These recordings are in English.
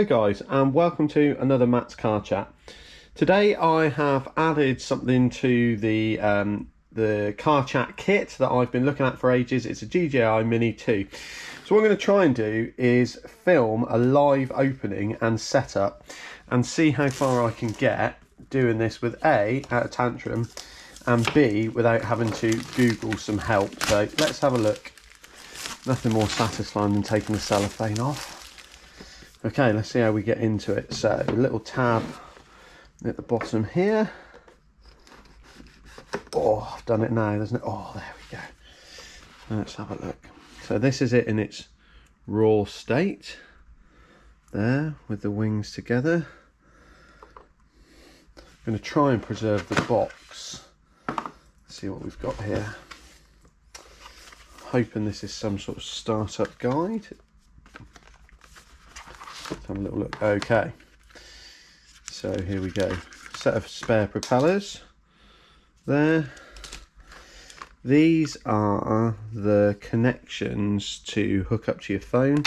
Hello guys, and welcome to another Matt's Car Chat. Today I have added something to the Car Chat kit that I've been looking at for ages. It's a DJI Mini 2. So what I'm going to try and do is film a live opening and setup and see how far I can get doing this with A, out of tantrum, and B, without having to Google some help. So let's have a look. Nothing more satisfying than taking the cellophane off. Okay, let's see how we get into it. So, a little tab at the bottom here. Oh, I've done it now, isn't it? Oh, there we go. Let's have a look. So this is it in its raw state. There, with the wings together. I'm going to try and preserve the box. See what we've got here. Hoping this is some sort of startup guide. Let's have a little look. Okay, so here we go. Set of spare propellers there. These are the connections to hook up to your phone,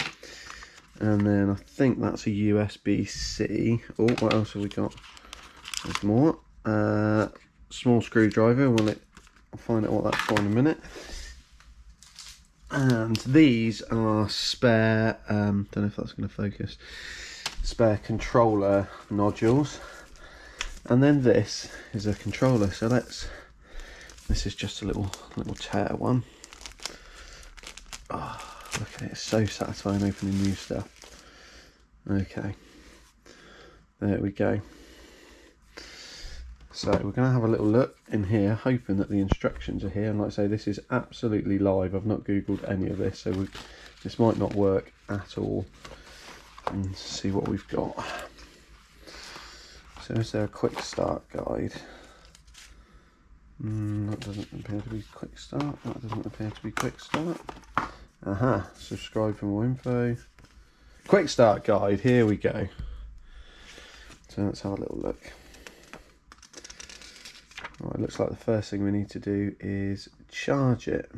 and then I think that's a USB-C. Oh, what else have we got? There's more. Small screwdriver. I'll find out what that's for in a minute. And these are spare, don't know if that's going to focus, spare controller nodules. And then this is a controller, so this is just a little tear one. Oh, look at it, it's so satisfying opening new stuff. Okay, there we go. So we're going to have a little look in here, hoping that the instructions are here. And like I say, this is absolutely live. I've not Googled any of this, so this might not work at all. And see what we've got. So is there a quick start guide? That doesn't appear to be quick start. That doesn't appear to be quick start. Aha, subscribe for more info. Quick start guide, here we go. So let's have a little look. Right, it looks like the first thing we need to do is charge it.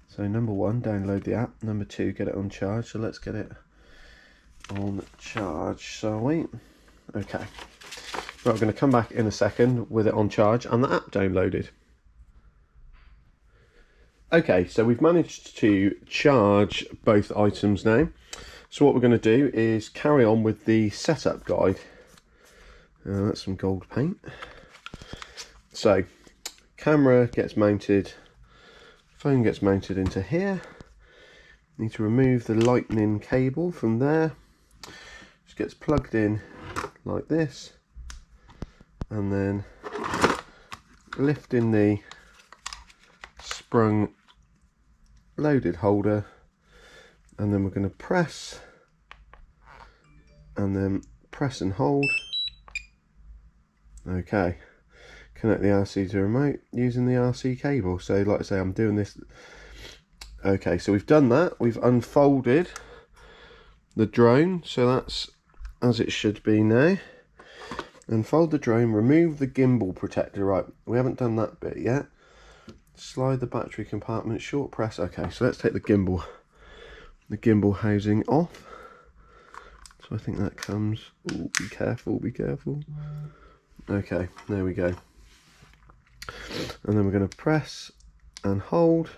So number one, download the app. Number two, get it on charge. So let's get it on charge, shall we? Okay. Right, we're going to come back in a second with it on charge and the app downloaded. Okay, so we've managed to charge both items now. So what we're going to do is carry on with the setup guide. That's some gold paint. So, camera gets mounted, phone gets mounted into here. Need to remove the lightning cable from there. Just gets plugged in like this, and then lifting the sprung loaded holder, and then we're going to press, and then press and hold. Okay. Connect the RC to remote using the RC cable. So like I say, I'm doing this. Okay, so we've done that. We've unfolded the drone, so that's as it should be now. Unfold the drone, remove the gimbal protector. Right, we haven't done that bit yet. Slide the battery compartment, short press. Okay, so let's take the gimbal housing off. So I think that comes, ooh, be careful, be careful. Okay, there we go. And then we're going to press and hold.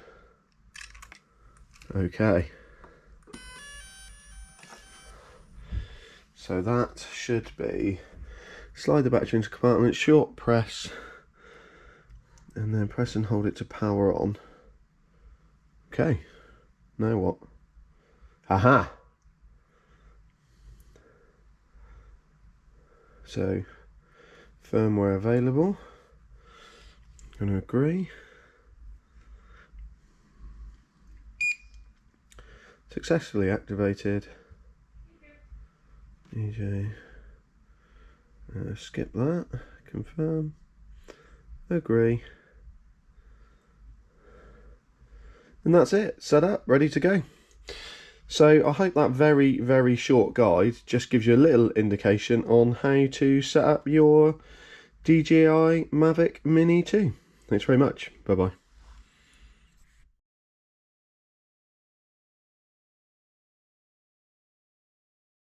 Okay. So that should be, slide the battery into compartment, short press, and then press and hold it to power on. Okay. Now what? Aha! So, firmware available. Going to agree. Successfully activated. DJ. Skip that. Confirm. Agree. And that's it. Set up. Ready to go. So I hope that very, very short guide just gives you a little indication on how to set up your DJI Mavic Mini 2. Thanks very much. Bye bye.